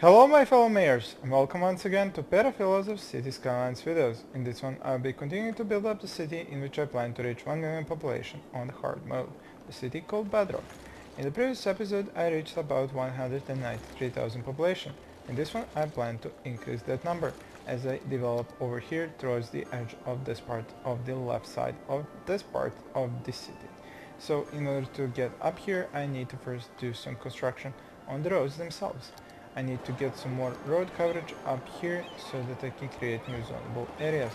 Hello my fellow mayors, and welcome once again to Perafilozof City Skylines videos. In this one I'll be continuing to build up the city in which I plan to reach 1 million population on hard mode, the city called Bedrock. In the previous episode I reached about 193,000 population. In this one I plan to increase that number as I develop over here towards the edge of this part of the left side of this part of the city. So in order to get up here I need to first do some construction on the roads themselves. I need to get some more road coverage up here so that I can create new zonable areas.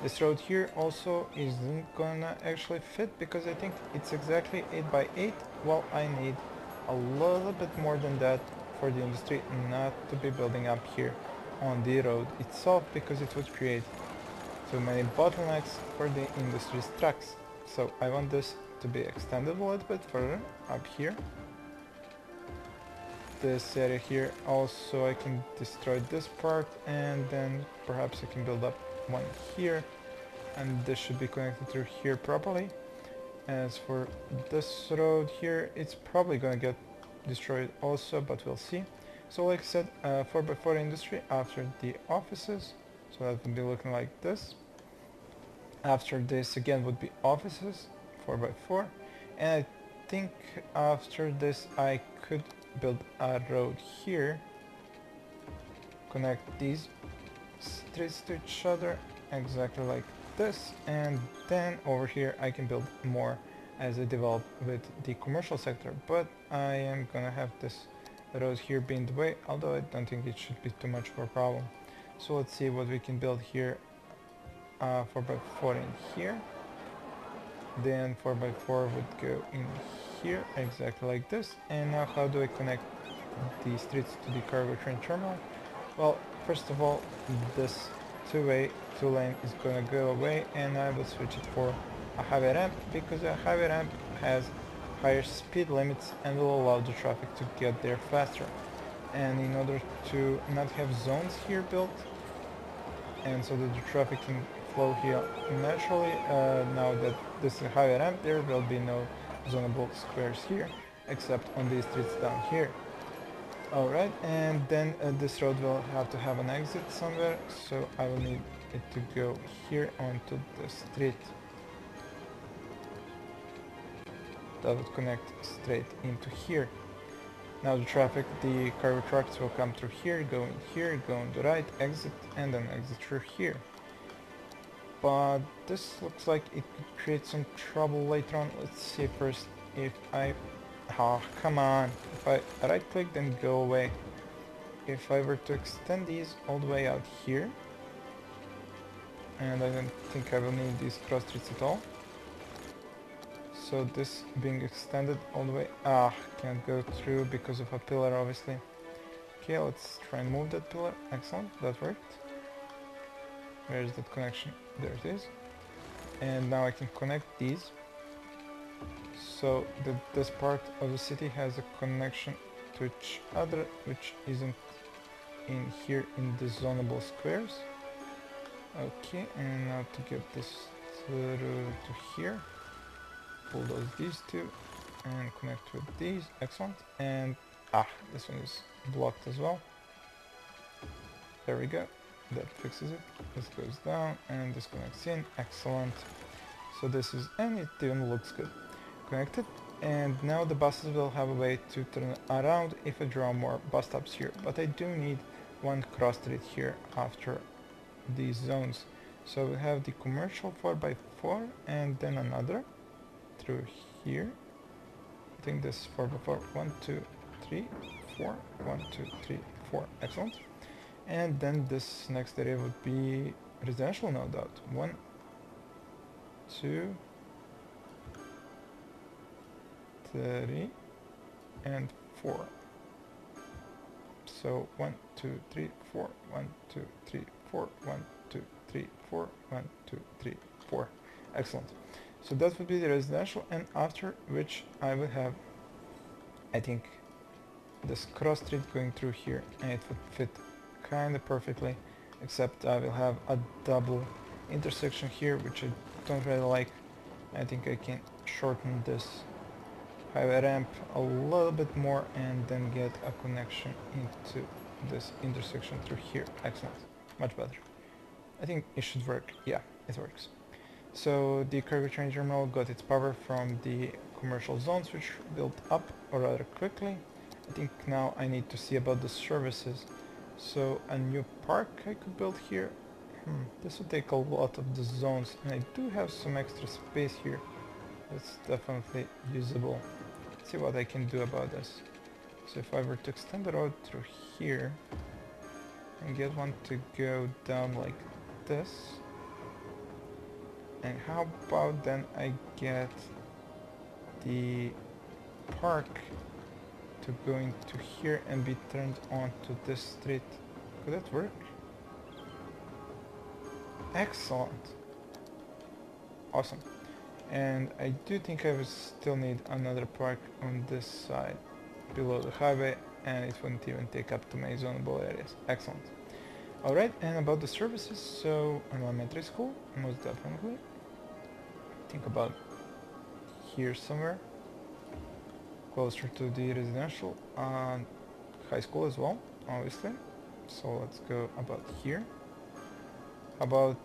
This road here also isn't gonna actually fit because I think it's exactly 8 by 8. Well, I need a little bit more than that for the industry not to be building up here on the road itself because it would create too many bottlenecks for the industry's trucks. So I want this to be extended a little bit further up here. This area here also I can destroy this part and then perhaps I can build up one here, and this should be connected through here properly. As for this road here, it's probably gonna get destroyed also, but we'll see. So like I said, 4x4 industry after the offices, so that would be looking like this. After this again would be offices, 4x4, and I think after this I could build a road here, connect these streets to each other exactly like this, and then over here I can build more as I develop with the commercial sector, but I am gonna have this road here be in the way, although I don't think it should be too much of a problem. So let's see what we can build here. 4x4 in here, then 4x4 would go in here exactly like this. And now how do I connect the streets to the cargo train terminal? Well, first of all, this two lane is gonna go away and I will switch it for a highway ramp, because a highway ramp has higher speed limits and will allow the traffic to get there faster. And in order to not have zones here built and so that the traffic can flow here naturally, now that this is a highway ramp, there will be no zonable squares here except on these streets down here. Alright, and then this road will have to have an exit somewhere, so I will need it to go here onto the street. That would connect straight into here. Now the traffic, the cargo trucks will come through here, go on the right, exit, and then exit through here. But this looks like it could create some trouble later on. Let's see first if I... Oh, come on. If I right click then go away. If I were to extend these all the way out here, and I don't think I will need these cross streets at all. So this being extended all the way... can't go through because of a pillar obviously. Okay, let's try and move that pillar. Excellent, that worked. Where is that connection? There it is. And now I can connect these so that this part of the city has a connection to each other, which isn't in here in the zonable squares. Okay, and now to get this through to here, bulldoze these two and connect with these. Excellent. And this one is blocked as well. There we go. That fixes it. This goes down and this connects in. Excellent. So this is, and it even looks good. Connected. And now the buses will have a way to turn around if I draw more bus stops here. But I do need one cross street here after these zones. So we have the commercial 4x4 and then another through here. I think this is 4x4. 1, 2, 3, 4. 1, 2, 3, 4. Excellent. And then this next area would be residential, no doubt. 1, 2, 3, and 4. So 1, 2, 3, 4. 1, 2, 3, 4. 1, 2, 3, 4. 1, 2, 3, 4. Excellent. So that would be the residential, and after which I will have, I think, this cross street going through here, and it would fit kind of perfectly, except I will have a double intersection here, which I don't really like. I think I can shorten this highway ramp a little bit more and then get a connection into this intersection through here. Excellent. Much better. I think it should work. Yeah, it works. So the cargo train terminal got its power from the commercial zones, which built up rather quickly. I think now I need to see about the services. So a new park I could build here. This will take a lot of the zones, and I do have some extra space here. That's definitely usable. Let's see what I can do about this. So if I were to extend the road through here and get one to go down like this, and how about then I get the park to go into here and be turned on to this street? Could that work? Excellent. Awesome. And I do think I will still need another park on this side below the highway, and it wouldn't even take up to my zonable areas. Excellent. Alright, and about the services, so an elementary school, most definitely. Think about here somewhere, closer to the residential, high school as well, obviously. So let's go about here. About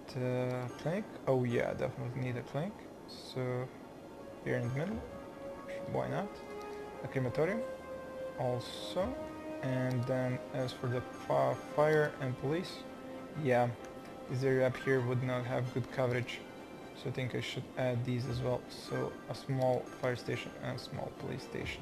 clinic, oh yeah, definitely need a clinic. So here in the middle, why not? A crematorium also. And then as for the fire and police, yeah, this area up here would not have good coverage, so I think I should add these as well. So a small fire station and a small police station.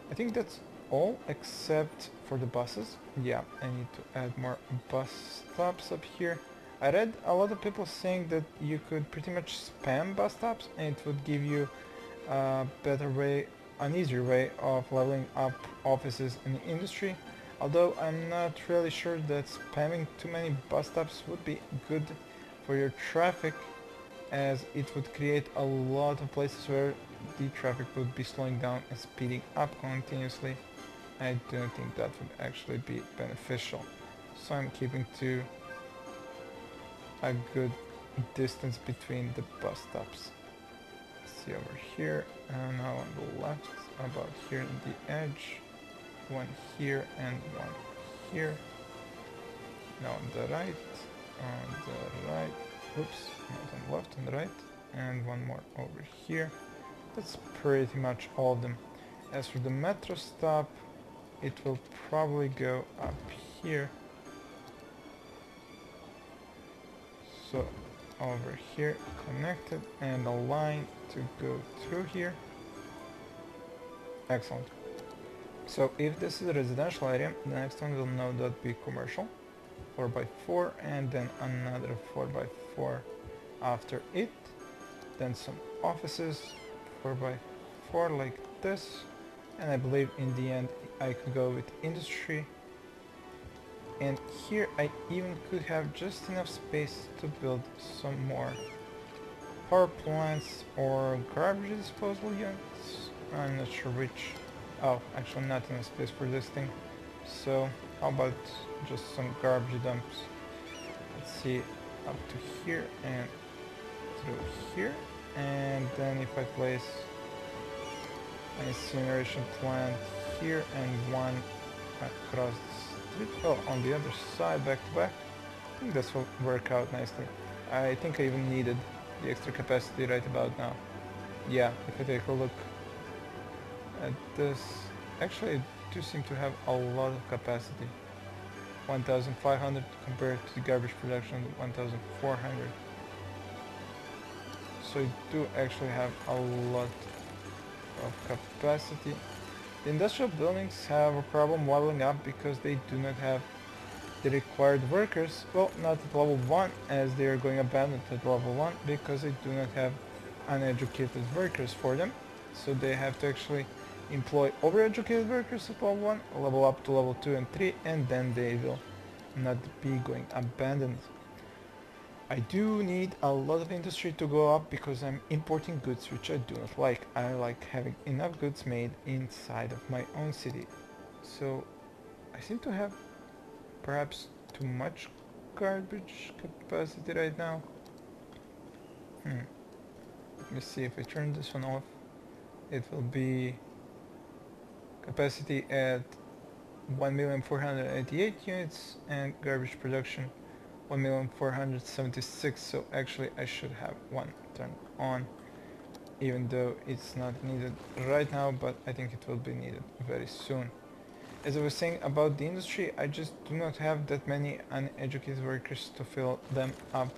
I think that's all except for the buses. Yeah, I need to add more bus stops up here. I read a lot of people saying that you could pretty much spam bus stops and it would give you a better way, an easier way of leveling up offices in the industry. Although I'm not really sure that spamming too many bus stops would be good for your traffic, as it would create a lot of places where the traffic would be slowing down and speeding up continuously. I don't think that would actually be beneficial. So I'm keeping to a good distance between the bus stops. See over here, and now on the left, about here in the edge, one here and one here. Now on the right, oops, not on the left, on the right, and one more over here. That's pretty much all of them. As for the metro stop, it will probably go up here. So over here, connected, and a line to go through here. Excellent. So if this is a residential area, the next one will no doubt be commercial, 4x4, and then another 4x4 after it. Then some offices, 4x4 like this, and I believe in the end I could go with industry. And here I even could have just enough space to build some more power plants or garbage disposal units. I'm not sure which. Oh, actually not enough space for this thing. So how about just some garbage dumps? Let's see, up to here and through here. And then if I place an incineration plant here and one across the street, well, on the other side, back to back, I think this will work out nicely. I think I even needed the extra capacity right about now. Yeah, if I take a look at this, actually I do seem to have a lot of capacity. 1,500 compared to the garbage production of 1,400. So I do actually have a lot of capacity. The industrial buildings have a problem leveling up because they do not have the required workers. Well, not at level 1, as they are going abandoned at level 1 because they do not have uneducated workers for them. So they have to actually employ overeducated workers at level 1, level up to level 2 and 3, and then they will not be going abandoned. I do need a lot of industry to go up because I'm importing goods which I do not like. I like having enough goods made inside of my own city. So I seem to have perhaps too much garbage capacity right now. Let me see, if I turn this one off, it will be capacity at 1,488,000 units, and garbage production 1,476,000. So actually I should have one turned on, even though it's not needed right now, but I think it will be needed very soon. As I was saying about the industry, I just do not have that many uneducated workers to fill them up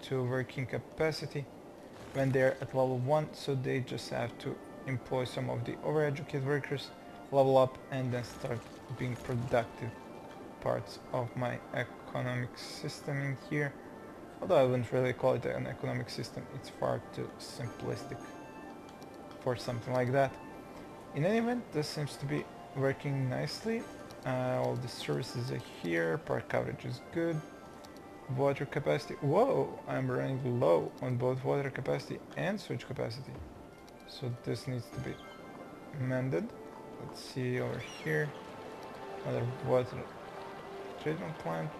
to working capacity when they're at level 1, so they just have to employ some of the overeducated workers, level up, and then start being productive parts of my economic system in here. Although I wouldn't really call it an economic system, it's far too simplistic for something like that. In any event, this seems to be working nicely. All the services are here, park coverage is good. Water capacity, whoa, I'm running low on both water capacity and sewage capacity. So this needs to be mended. Let's see over here, another water treatment plant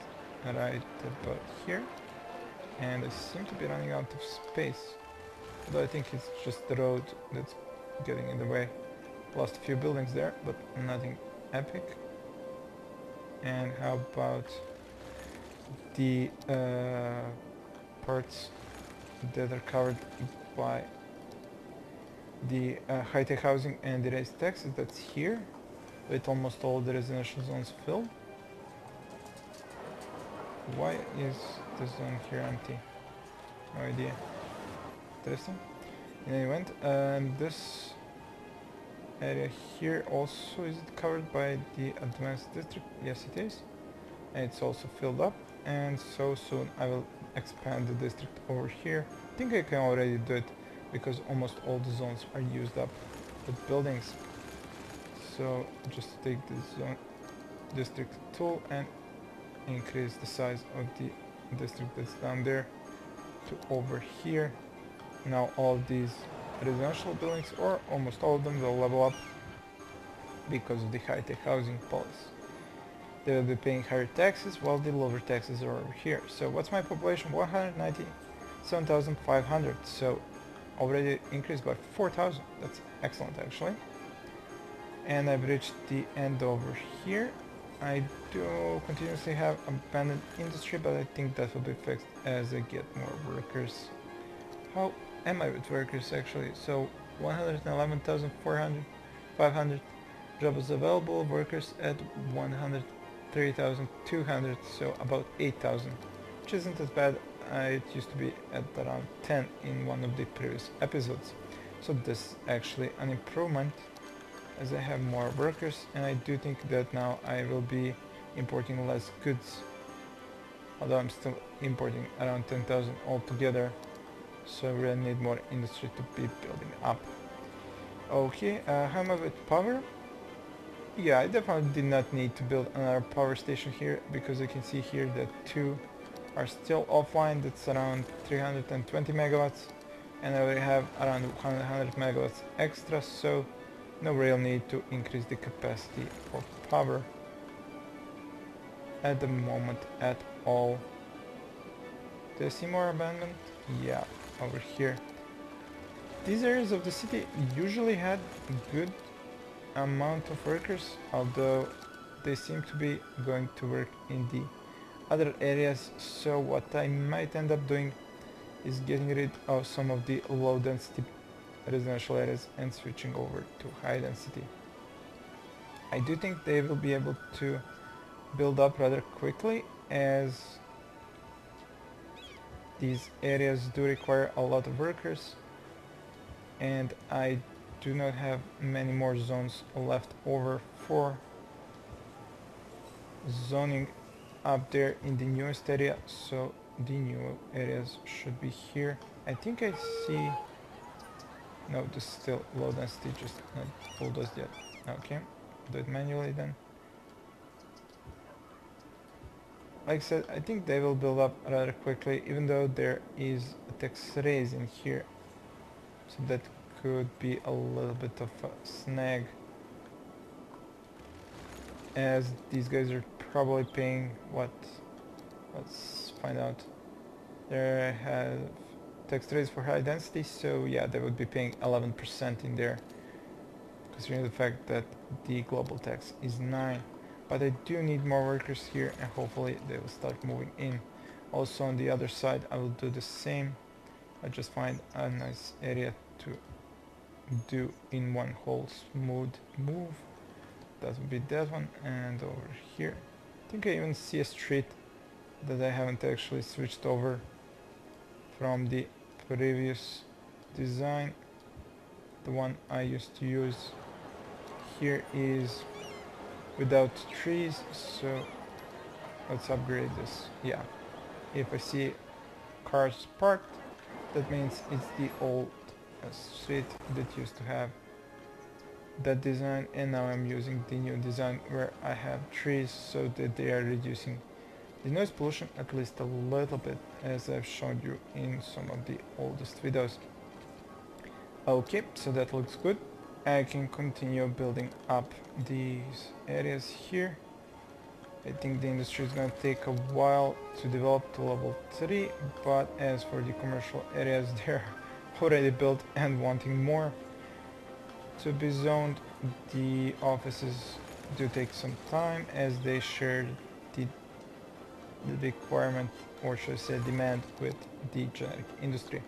right about here. And I seem to be running out of space. Although I think it's just the road that's getting in the way. Lost a few buildings there, but nothing epic. And how about the parts that are covered by the high-tech housing and the raised taxes that's here, with almost all the residential zones filled? Why is the zone here empty? No idea. Interesting. In any event, this area here also is covered by the advanced district. Yes, it is. And it's also filled up, and so soon I will expand the district over here. I think I can already do it because almost all the zones are used up with buildings. So just take the zone district tool and increase the size of the district that's down there to over here. Now all these residential buildings, or almost all of them, will level up because of the high-tech housing policy. They will be paying higher taxes while the lower taxes are over here. So what's my population? 197,500. So already increased by 4,000. That's excellent actually. And I've reached the end over here. I do continuously have abandoned industry, but I think that will be fixed as I get more workers. How am I with workers actually? So 111,500 jobs available, workers at 103,200, so about 8,000, which isn't as bad. It used to be at around 10 in one of the previous episodes. So this is actually an improvement as I have more workers, and I do think that now I will be importing less goods, although I'm still importing around 10,000 altogether, so I really need more industry to be building up. Okay, how am I with power? Yeah, I definitely did not need to build another power station here, because you can see here that two are still offline. That's around 320 megawatts, and I already have around 100 megawatts extra, so no real need to increase the capacity of power at the moment at all. Do you see more abandonment? Yeah, over here. These areas of the city usually had good amount of workers, although they seem to be going to work in the other areas. So what I might end up doing is getting rid of some of the low density residential areas and switching over to high density. I do think they will be able to build up rather quickly, as these areas do require a lot of workers, and I do not have many more zones left over for zoning up there in the newest area, so the new areas should be here. I think I see... No, this is still low density, just not bulldozed yet. Okay, do it manually then. Like I said, I think they will build up rather quickly, even though there is a tax raise in here, so that could be a little bit of a snag, as these guys are probably paying what? Let's find out. They have tax raise for high density, so yeah, they would be paying 11% in there, considering the fact that the global tax is 9. But I do need more workers here, and hopefully they will start moving in. Also on the other side I will do the same. I just find a nice area to do in one whole smooth move. That would be that one, and over here I think I even see a street that I haven't actually switched over from the previous design, the one I used to use. Here is without trees, so let's upgrade this. Yeah, if I see cars parked, that means it's the old street that used to have that design, and now I'm using the new design where I have trees so that they are reducing the noise pollution at least a little bit, as I've shown you in some of the oldest videos. Okay, so that looks good. I can continue building up these areas here. I think the industry is going to take a while to develop to level 3, but as for the commercial areas, they're already built and wanting more to be zoned. The offices do take some time as they share the requirement, or should I say demand, with the generic industry.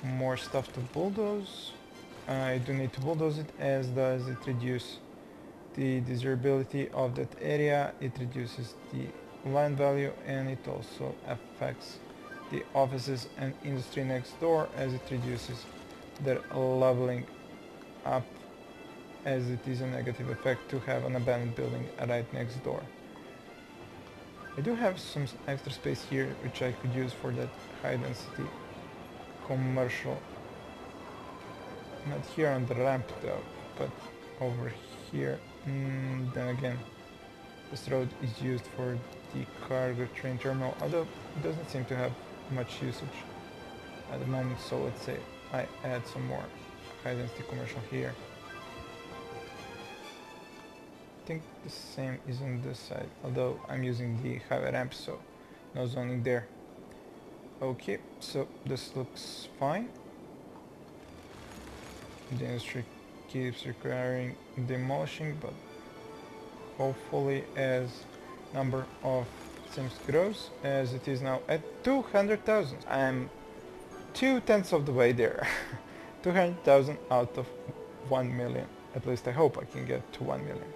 More stuff to bulldoze. I do need to bulldoze it, as does it reduce the desirability of that area. It reduces the land value, and it also affects the offices and industry next door, as it reduces their leveling up, as it is a negative effect to have an abandoned building right next door. I do have some extra space here which I could use for that high density commercial. Not here on the ramp though, but over here. Then again, this road is used for the cargo train terminal, although it doesn't seem to have much usage at the moment, so let's say I add some more high density commercial here. I think the same is on this side, although I'm using the highway ramp, so no zoning there. Okay, so this looks fine. The industry keeps requiring demolishing, but hopefully as number of Cims grows, as it is now at 200,000. I'm 2/10 of the way there. 200,000 out of 1 million. At least I hope I can get to 1 million.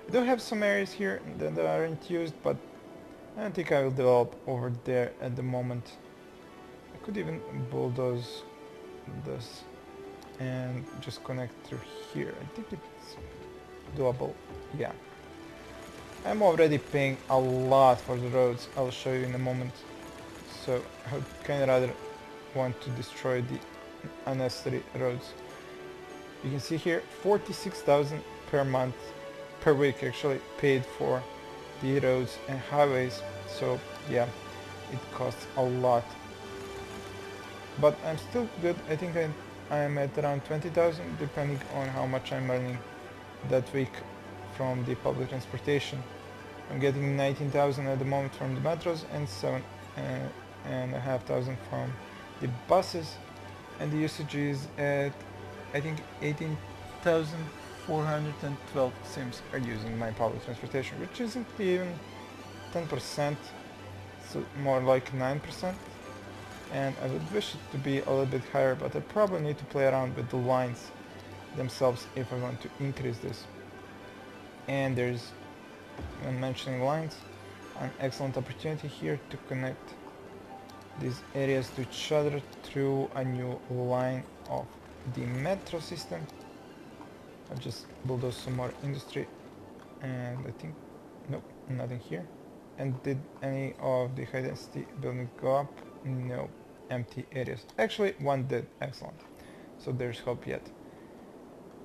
I do have some areas here that aren't used, but I don't think I will develop over there at the moment. I could even bulldoze this and just connect through here. I think it's doable. Yeah. I'm already paying a lot for the roads. I'll show you in a moment. So I would kind of rather want to destroy the unnecessary roads. You can see here 46,000 per month, per week actually, paid for the roads and highways. So yeah, it costs a lot. But I'm still good. I think I'm at around 20,000, depending on how much I'm earning that week from the public transportation. I'm getting 19,000 at the moment from the metros and 7,500 from the buses, and the usage is at, I think, 18,412 Cims are using my public transportation, which isn't even 10%, so more like 9%. And I would wish it to be a little bit higher, but I probably need to play around with the lines themselves if I want to increase this. And there's, when mentioning lines, an excellent opportunity here to connect these areas to each other through a new line of the metro system. I'll just bulldoze some more industry, and I think, nope, nothing here. And did any of the high density buildings go up? No, empty areas. Actually, one did. Excellent. So there's hope yet.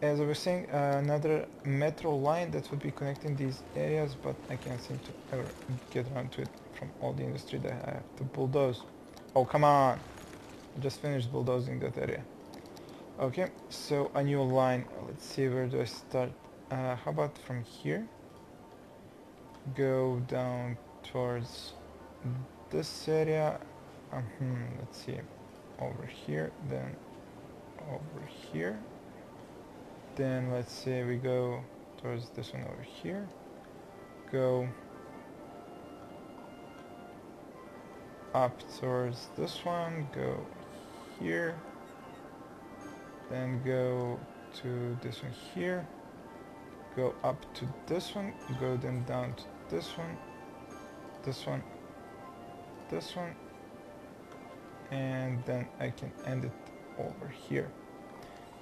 As I was saying, another metro line that would be connecting these areas, but I can't seem to ever get around to it from all the industry that I have to bulldoze. Oh, come on! I just finished bulldozing that area. Okay, so a new line. Let's see, where do I start? How about from here? Go down towards this area. Let's see, over here, then over here, then let's say we go towards this one over here, go up towards this one, go here, then go to this one here, go up to this one, go then down to this one, this one, this one, and then I can end it over here.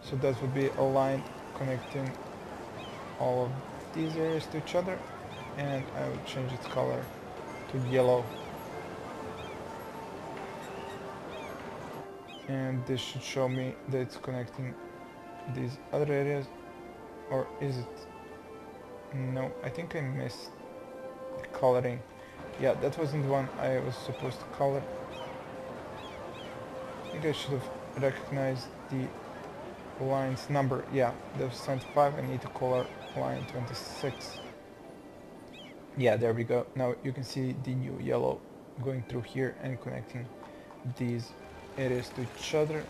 So that would be a line connecting all of these areas to each other, and I will change its color to yellow. And this should show me that it's connecting these other areas, or is it? No, I think I missed the coloring. Yeah, that wasn't the one I was supposed to color. I think I should have recognized the line's number. Yeah, that was 25. I need to color line 26. Yeah, there we go. Now you can see the new yellow going through here and connecting these areas to each other.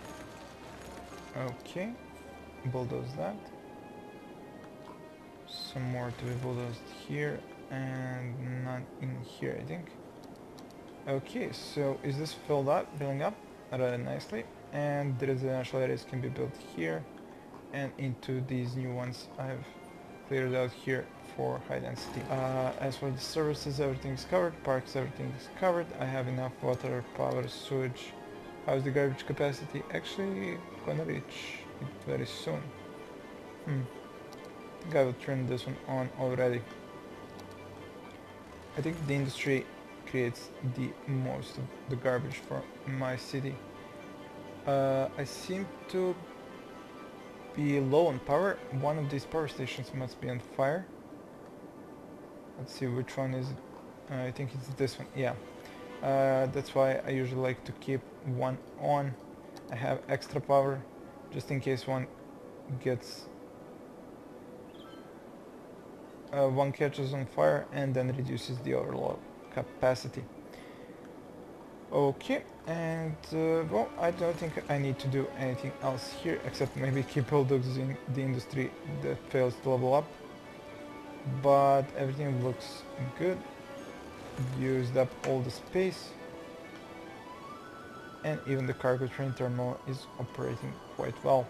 Okay, bulldoze that. Some more to be bulldozed here and none in here, I think. Okay, so is this filled up, building up rather nicely, and the residential areas can be built here and into these new ones I've cleared out here for high density. As for the services, everything is covered, parks, everything is covered. I have enough water, power, sewage. How's the garbage capacity? Actually gonna reach it very soon. I think I will turn this one on already. I think the industry creates the most of the garbage for my city. I seem to be low on power. One of these power stations must be on fire. Let's see which one is it. I think it's this one. Yeah. That's why I usually like to keep one on. I have extra power just in case one gets one catches on fire and then reduces the overall capacity. Okay, and well, I don't think I need to do anything else here except maybe keep bulldozing the industry that fails to level up, but everything looks good. Used up all the space, and even the cargo train terminal is operating quite well.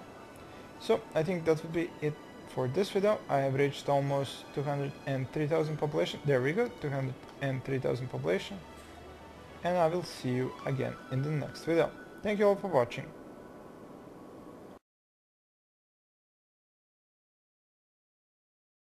So I think that would be it for this video. I have reached almost 203,000 population. There we go, 203,000 population. And I will see you again in the next video. Thank you all for watching.